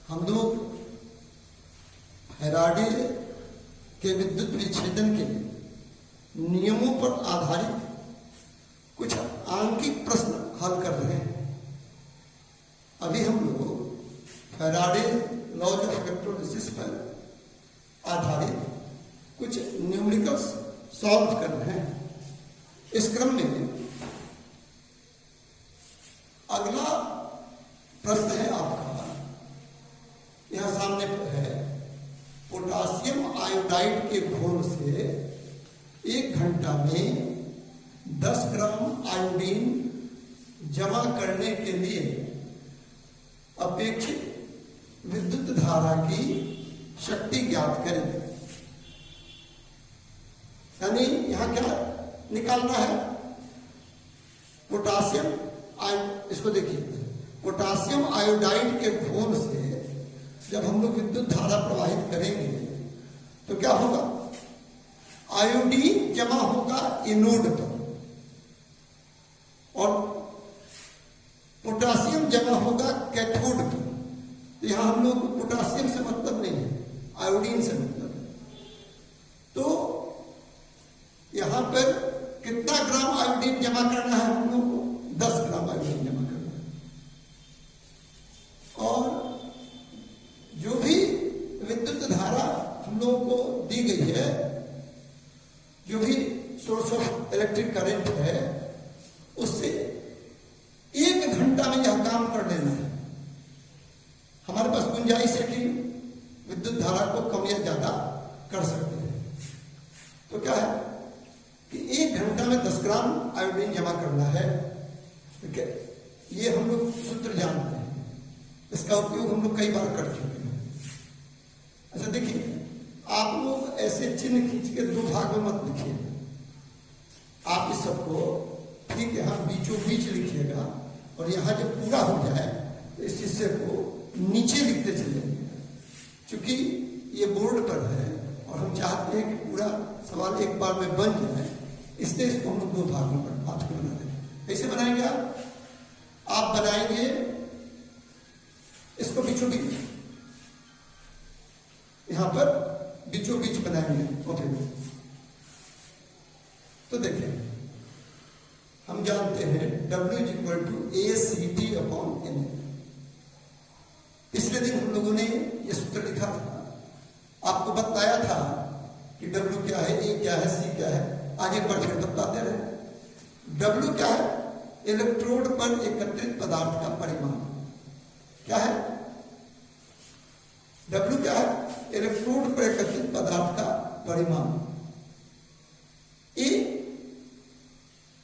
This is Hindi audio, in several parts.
हम लोग फैराडे के विद्युत विच्छेदन के नियमों पर आधारित कुछ आंकिक प्रश्न हल कर रहे हैं। अभी हम लोग फैराडे लॉज ऑफ इलेक्ट्रोलिसिस पर आधारित कुछ न्यूमेरिकल्स सॉल्व कर रहे हैं। इस क्रम में अगला प्रश्न है आपका, यहां सामने है, पोटासियम आयोडाइड के घोल से 1 घंटा में 10 ग्राम आयोडीन जमा करने के लिए अपेक्षित विद्युत धारा की शक्ति ज्ञात करें। यानी यहां क्या निकालना है, पोटासियम इसको देखिए, पोटासियम आयोडाइड के घोल से जब हम लोग विद्युत धारा प्रवाहित करेंगे तो क्या होगा, आयोडीन जमा होगा एनोड पर और पोटासियम जमा होगा कैथोड पर। तो यहां हम लोग को पोटासियम से मतलब नहीं है, आयोडीन से मतलब है। तो यहां पर कितना ग्राम आयोडीन जमा करना है हम लोग को, 10 ग्राम आयोडीन जमा करना है। और जो भी विद्युत धारा हम लोगों को दी गई है, जो भी सोर्स ऑफ इलेक्ट्रिक करंट है, उससे 1 घंटा में यह काम कर लेना है। हमारे पास गुंजाइश है कि विद्युत धारा को कम या ज्यादा कर सकते हैं। तो क्या है कि 1 घंटा में 10 ग्राम आयोडीन जमा करना है। ठीक है, ये हम लोग सूत्र जानते हैं, इसका उपयोग हम लोग कई बार कर चुके हैं। अच्छा देखिए, आप लोग ऐसे चिन्ह खींच के 2 भाग में मत लिखिए। आप इस सबको ठीक यहाँ बीचों बीच लिखिएगा और यहाँ जब पूरा हो जाए तो इस हिस्से को नीचे लिखते चलेंगे। क्योंकि ये बोर्ड पर है और हम चाहते हैं कि पूरा सवाल एक बार में बन जाए, इसलिए इसको हम लोग 2 भाग में बना देंगे। कैसे बनाएंगे आप बनाएंगे इसको बीचों बीच, यहां पर बीचों बीच बनाएंगे। ओके, तो देखिए हम जानते हैं W = ACT/N। पिछले दिन हम लोगों ने यह सूत्र लिखा था, आपको बताया था कि W क्या है, A क्या है, C क्या है, आगे बढ़ के बताते रहे। W क्या है, इलेक्ट्रोड पर एकत्रित पदार्थ का परिमाण। क्या है W क्या है, इलेक्ट्रोड पर एकत्रित पदार्थ का परिमाण। A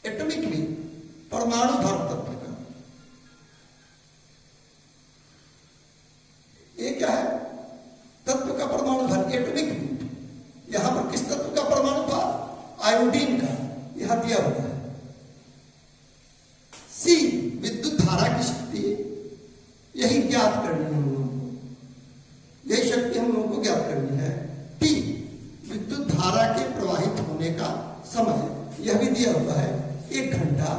एटॉमिक वेट, परमाणु भार तत्व का। ये क्या है, तत्व का परमाणु भार, एटॉमिक वेट। यहां पर किस तत्व का परमाणु भार, आयोडीन का, यहां दिया हुआ है। सी विद्युत धारा की शक्ति, यही ज्ञात करनी है हम लोगों को, यही शक्ति हम लोगों को ज्ञात करनी है। टी विद्युत धारा के प्रवाहित होने का समय, यह भी दिया हुआ है 1 घंटा।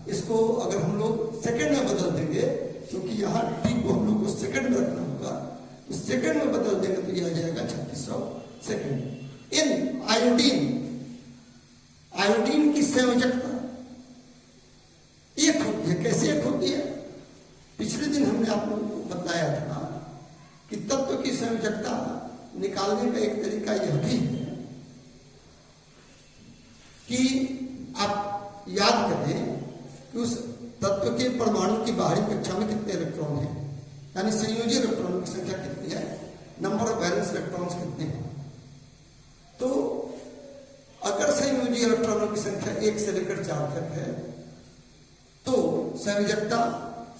इसको अगर हम लोग सेकंड में बदल देंगे, क्योंकि यहाँ टी को हम लोग को सेकंड में रखना होगा, तो सेकंड में बदल देंगे तो यह आ जाएगा 3600 सेकंड। इन आयोडीन, आयोडीन की संयोजकता 1 होती है। कैसे 1 होती है, पिछले दिन हमने आप लोगों को बताया था कि तत्व की संयोजकता निकालने का एक तरीका यह भी है कि आप याद करें कि उस तत्व के परमाणु की बाहरी कक्षा में कितने इलेक्ट्रॉन हैं, यानी संयोजी इलेक्ट्रॉनों की संख्या कितनी है, नंबर ऑफ वैलेंस इलेक्ट्रॉन्स कितने हैं। तो अगर संयोजी इलेक्ट्रॉनों की संख्या 1 से लेकर 4 तक है, तो संयोजकता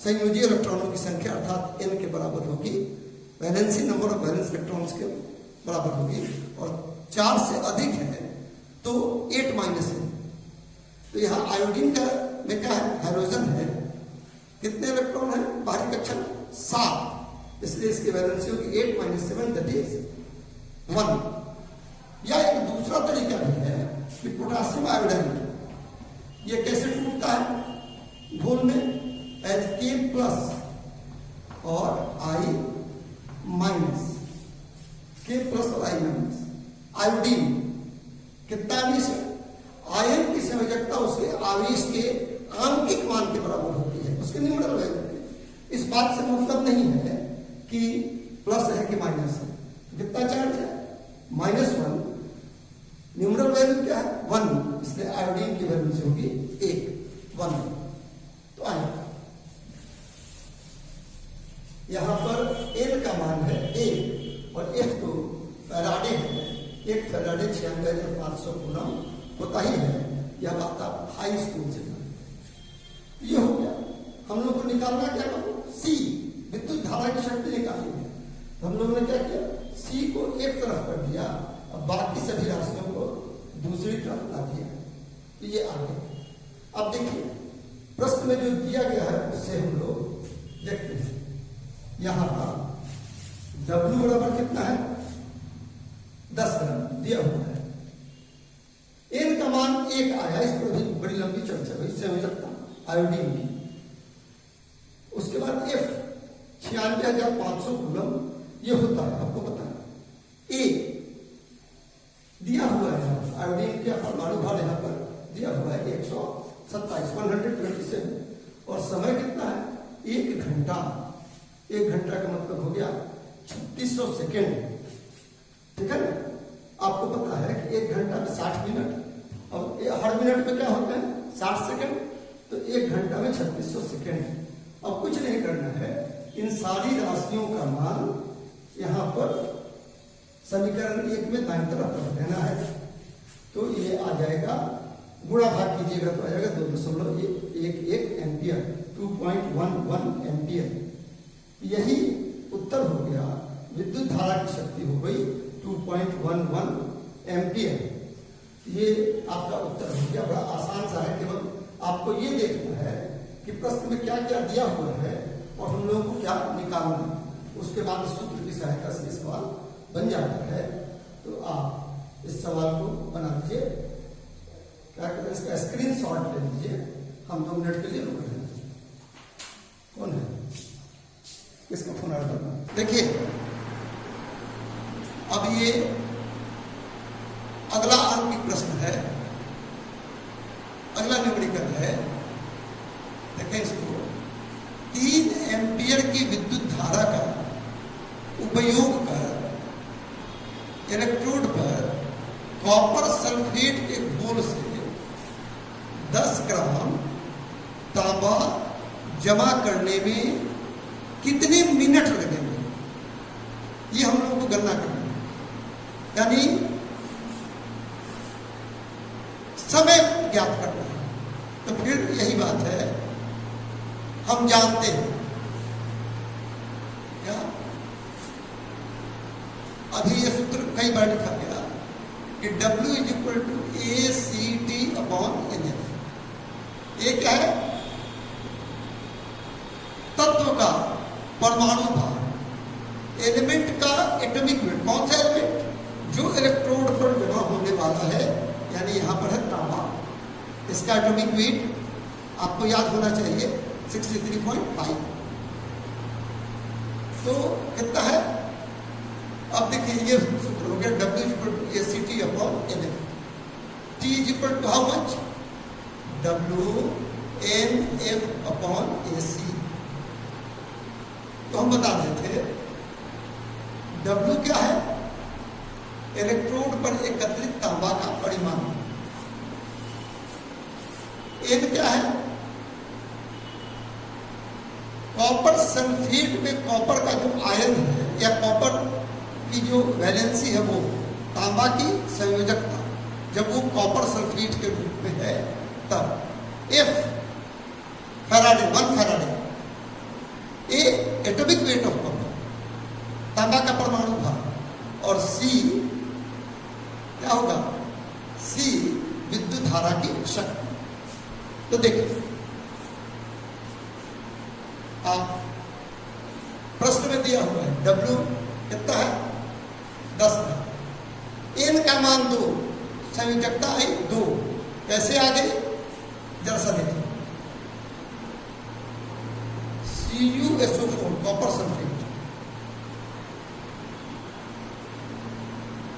संयोजी इलेक्ट्रॉनों की संख्या अर्थात n के बराबर होगी, valency number of valence electrons के बराबर होगी। और 4 से अधिक है तो 8 - है। तो यहाँ आयोडीन का में क्या है, हाइड्रोजन है, कितने इलेक्ट्रॉन है बाहरी कक्षा में, 7, इसलिए इसकी वैलेंसी होगी 8 - 7 दैट इज 1। या एक दूसरा तरीका भी है कि पोटासियम आयोडाइड, ये कैसे टूटता है घोल में, H K+ और I माइनस के प्लस और आई माइनस। आयोडीन कितना आवेश है? आयन की संयोजकता उसके आवेश के आंकिक मान के बराबर होती है, उसके न्यूमरल वैल्यू। इस बात से मतलब नहीं है कि प्लस है कि माइनस है। कितना चार्ज है? -1। न्यूमरल वैल्यू क्या है? 1, इसलिए आयोडीन की वैल्यू से होगी 1 तो आया। यहां पर एल का मान है 1 और एफ तो फैराडे है। एक फैराडे 96,500 कूलम होता ही है। यह बात आप हाई स्कूल से जानते। ये हो गया। हम लोग को निकालना क्या करो? सी, विद्युत धारा की शक्ति निकालनी है। हम लोगों ने क्या किया? सी को एक तरफ कर दिया, अब बाकी सभी राशियों को दूसरी तरफ ला दिया, तो ये आ गया। अब देखिए प्रश्न में जो दिया गया है उससे हम लोग देखते हैं। यहां पर W बराबर कितना है? 10 ग्राम दिया हुआ है। N का मान 1 आया। इस पर भी बड़ी लंबी चर्चा हुई, संयोजकता आयोडीन की। उसके बाद F 96,500 कूलम ये होता है, आपको पता है। A दिया हुआ है, आयोडीन का परमाणु भार यहाँ पर दिया हुआ है 127 127 और समय कितना है? 1 घंटा। 1 घंटा का मतलब हो गया 3600 सेकेंड, ठीक है ना? आपको पता है कि 1 घंटा में 60 मिनट और हर मिनट में क्या होता है? 60 सेकेंड। तो 1 घंटा में 3600 सेकेंड। अब कुछ नहीं करना है, इन सारी राशियों का मान यहां पर समीकरण 1 में दाईं तरफ रख देना है। तो ये आ जाएगा, गुणा भाग कीजिएगा तो आ जाएगा 2.11 एम्पियर, 2.11 एम्पियर। यही उत्तर हो गया। विद्युत धारा की शक्ति हो गई 2.11 एम्पियर। ये आपका उत्तर हो गया। बड़ा आसान सा है, केवल आपको ये देखना है कि प्रश्न में क्या क्या दिया हुआ है और हम लोगों को क्या निकालना है। उसके बाद सूत्र की सहायता से सवाल बन जाता है। तो आप इस सवाल को बना लीजिए, क्या कहते हैं, इसका स्क्रीनशॉट ले लीजिए। हम 2 मिनट के लिए रुक रहे हैं। कौन है? किसका फोन आ रहा था? देखिए अब ये अगला अंकित प्रश्न है, अगला न्यूमेरिकल है। देखें इसको। 3 एम्पियर की विद्युत धारा का उपयोग कर इलेक्ट्रोड पर कॉपर सल्फेट के घोल से 10 ग्राम तांबा जमा करने में कितने मिनट लगेंगे? ये हम लोगों को गणना करना है, यानी समय ज्ञात करना है। तो फिर यही बात है, हम जानते हैं क्या? अभी ये सूत्र कई बार लिखा गया कि W = ACT/NF। ये क्या है? तत्व का परमाणु भार, एलिमेंट का एटॉमिक वेट। कौन सा एलिमेंट? जो इलेक्ट्रोड पर जमा होने वाला है, यानी यहां पर है तांबा। इसका एटॉमिक वेट आपको याद होना चाहिए 63.5। तो कितना है? अब देखिए ये सूत्र हो गया W = ACT/NF। T = how much? WNF/AC। तो हम बता देते W क्या है? इलेक्ट्रोड पर एकत्रित तांबा का परिमाण। N क्या है? कॉपर सल्फेट में कॉपर का जो आयन है या कॉपर की जो वैलेंसी है, वो तांबा की संयोजकता जब वो कॉपर सल्फेट के रूप में है तब। F Faraday, 1 Faraday. A atomic weight of copper, तांबा का परमाणु भार। और C क्या होगा? C विद्युत धारा की शक्ति। तो देखिए आप प्रश्न में दिया हुआ है W कितना है? 10 का। N का मान 2, संयोजकता आई 2। कैसे आ गई? जरा सा देखिए। CuSO4 कॉपर सल्फेट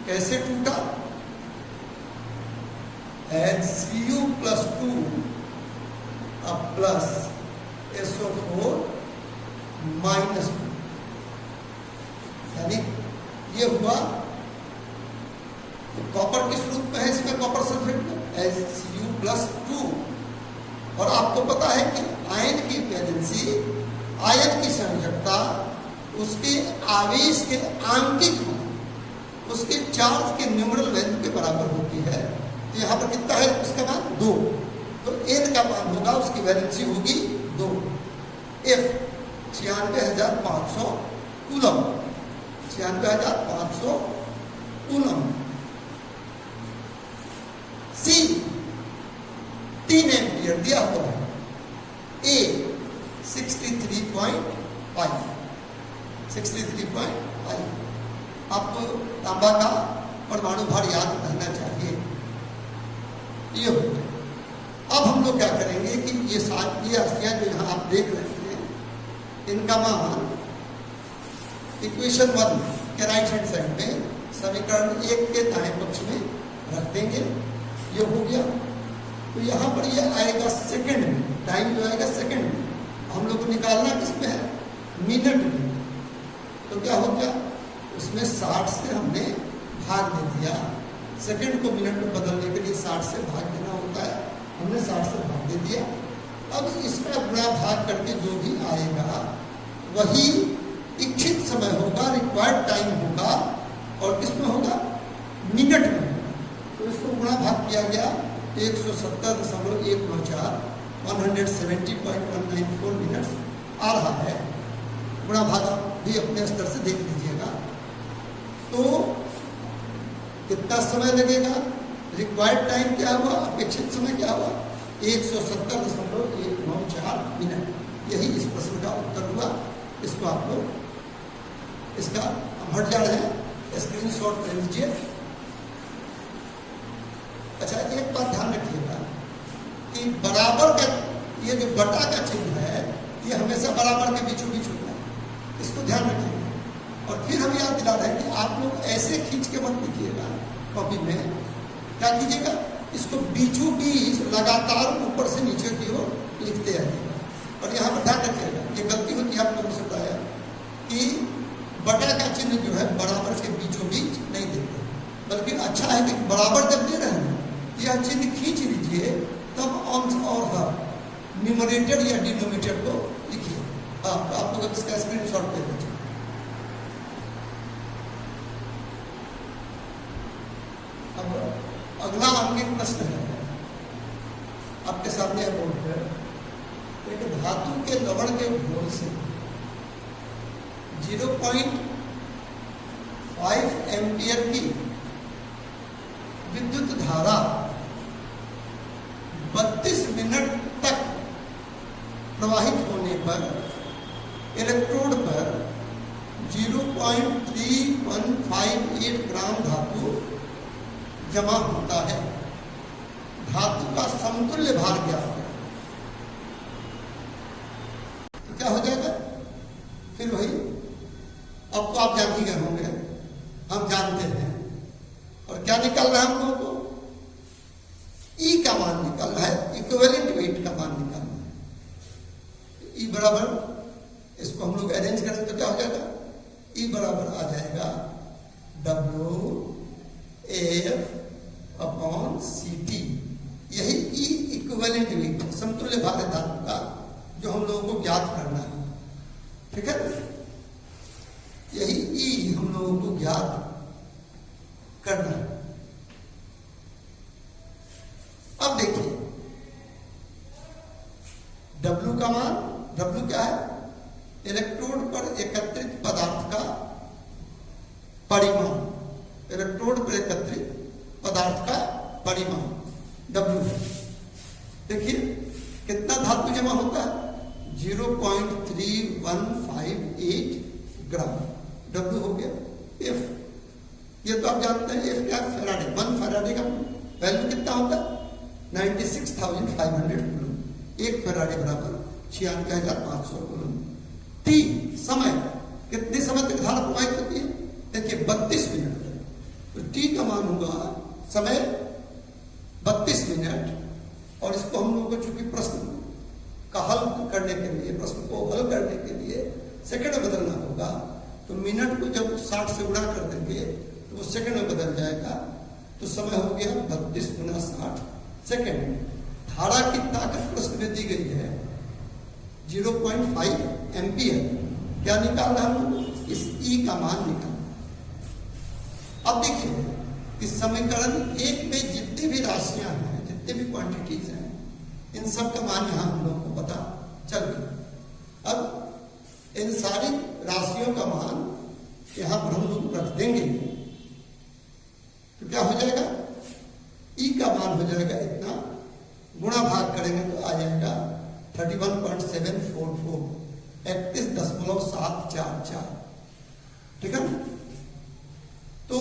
कैसे टूटा? Cu+2 प्लस SO4 -2, यानी ये हुआ। तो कॉपर किस रूप में है इसमें? कॉपर सल्फेट में Cu+2। और आपको पता है कि आयन की वैलेंसी, आयन की संयोजकता उसके आवेश के आंकिक मान, उसके चार्ज के न्यूमरल वैल्यू के बराबर होती है। तो यहाँ पर कितना है उसका मान? 2। तो N का मान होगा, उसकी वैलेंसी होगी 2। F 96,500 coulomb, 96,500 coulomb. C 3 ampere दिया हुआ है। A 63.5। आपको तांबा का परमाणु भार याद रहना चाहिए। ये हो गया। अब हम लोग क्या करेंगे कि ये राशियां जो यहाँ आप देख रहे हैं, इनका मान इक्वेशन 1 के राइट हैंड साइड में समीकरण 1 के दाएं पक्ष में रख देंगे। ये हो गया। तो यहाँ पर ये आएगा सेकंड में, टाइम जो आएगा सेकंड में। हम लोग को निकालना किसमें है? मिनट में। तो क्या हो गया? उसमें 60 से हमने भाग दे दिया। सेकंड को मिनट में बदलने के लिए 60 से भाग देना होता है, हमने 60 से भाग दे दिया। अब इसका गुणा भाग करके जो भी आएगा वही इच्छित समय होगा, रिक्वायर्ड टाइम होगा। और किसमें होगा? मिनट में। तो इसको गुणा भाग किया गया 170.194 170.194 मिनट आ रहा है। गुणा भाग भी अपने स्तर से देख लीजिएगा। तो कितना समय लगेगा? रिक्वायर्ड टाइम क्या हुआ? अपेक्षित समय क्या हुआ? 170.194 मिनट। यही इस प्रश्न का उत्तर हुआ। इसको आप लोग इसका हट जा रहे हैं, स्क्रीनशॉट ले लीजिए। अच्छा, एक बात ध्यान रखिएगा कि बराबर का ये जो बटा का चिन्ह है, ये हमेशा बराबर के बीचों बीच होता है। इसको ध्यान रखिएगा। और फिर हम याद दिला रहे हैं कि आप लोग ऐसे खींच के मत लिखिएगा कॉपी में। क्या कीजिएगा? इसको बीचों बीच लगातार ऊपर से नीचे की ओर लिखते आइएगा। और यहाँ पर ध्यान रखिएगा, ये गलती होती है आप लोगों से बताया कि बटा का चिन्ह जो है बराबर के बीचों बीच नहीं देते, बल्कि अच्छा है कि बराबर जब दे रहे हैं यह चिन्ह खींच लीजिए, तब अंश और हर न्यूमरेटर या डिनोमिनेटर को लिखिए। आप लोग इसका स्क्रीनशॉट ले लीजिए। अब अगला अंकित प्रश्न है आपके सामने बोर्ड पर। एक धातु के लवण के घोल से 0.5 एम्पियर की विद्युत धारा 32 मिनट तक प्रवाहित होने पर इलेक्ट्रोड पर 0.3158 ग्राम धातु जमा होता है। धातु का समतुल्य भार ज्ञात है। तो क्या हो जाएगा? फिर वही, अब तो आप जान ही गए होंगे, हम जानते हैं। और क्या निकल रहा है हम लोगों को? ई का मान निकल रहा है, इक्विवेलेंट वेट का मान निकलना है। ई बराबर, इसको हम लोग अरेंज करें तो क्या हो जाएगा? ई बराबर आ जाएगा WF/CT। यही ई इक्विवेलेंट वेट, समतुल्य भार है धातु का, जो हम लोगों को ज्ञात करना है। ठीक है? यही ई हम लोगों को ज्ञात करना है। अब देखिए W का मान, W क्या है? इलेक्ट्रोड पर एकत्रित पदार्थ का परिमाण। इलेक्ट्रोड पर एकत्रित पदार्थ का परिमाण W है। देखिए कितना धातु जमा होता है? 0.3158 ग्राम। W हो गया। F, ये तो आप जानते हैं, F क्या? फैराडे। 1 फैराडे का वैल्यू कितना होता है? 96,500 कूलम। 1 फैराडे बराबर 96,500 कूलम। T समय, कितने समय तक धारा प्रवाहित होती है? देखिए 32 मिनट तक। तो T समान होगा समय 32 मिनट। और इसको हम लोगों को चूंकि प्रश्न का हल करने के लिए, प्रश्न को हल करने के लिए सेकंड में बदलना होगा, तो मिनट को जब 60 से गुणा कर देंगे तो वो सेकंड में बदल जाएगा। तो समय हो गया 32 गुना 60 सेकंड। धारा की ताकत प्रश्न में दी गई है 0.5 एम्पियर। क्या निकालना है? इस ई का मान निकालना। अब देखिए इस समीकरण एक में जितनी भी राशियां हैं, जितने भी क्वांटिटीज हैं, इन सब का मान यहां हम लोग को पता चल गया। अब इन सारी राशियों का मान यहां पर हम लोग रख देंगे तो क्या हो जाएगा? ई का मान हो जाएगा इतना, गुणा भाग करेंगे तो आ जाएगा 31.744, 31.744। ठीक है। तो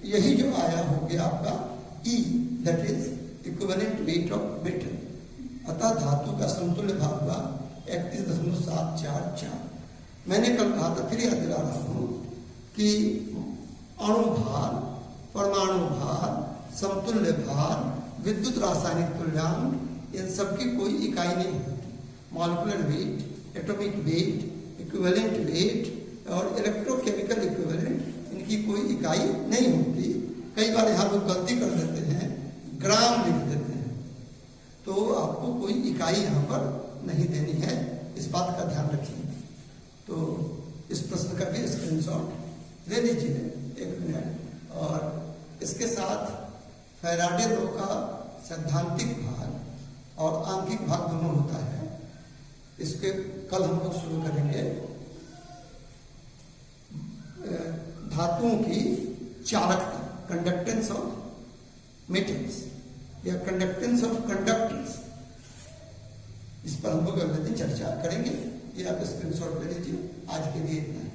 यही जो आया हो गया आपका E, that is equivalent weight of metal. अतः धातु का समतुल्य भाग हुआ 31.744। मैंने कल कहा था, फिर याद दिला रहा हूं कि अणु भार, परमाणु भार, समतुल्य भार, विद्युत रासायनिक तुल्यांक, इन सबकी कोई इकाई नहीं होती। Molecular weight, atomic weight, equivalent weight और इलेक्ट्रोकेमिकल इक्विवेलेंट, इनकी कोई इकाई नहीं होती। कई बार यहाँ लोग गलती कर देते हैं, ग्राम लिख देते हैं, तो आपको कोई इकाई यहाँ पर नहीं देनी है, इस बात का ध्यान रखिए। तो इस प्रश्न का भी स्क्रीनशॉट ले लीजिए 1 मिनट। और इसके साथ फैराडे लॉ का सैद्धांतिक भाग और आंकिक भाग दोनों होता है, इसके कल हम लोग शुरू करेंगे। धातुओं की चालकता, कंडक्टेंस ऑफ मेटल्स या कंडक्टेंस ऑफ कंडक्टर्स, इस पर हम लोग अगले दिन चर्चा करेंगे। ये आप स्क्रीनशॉट ले लीजिए। आज के लिए इतना है।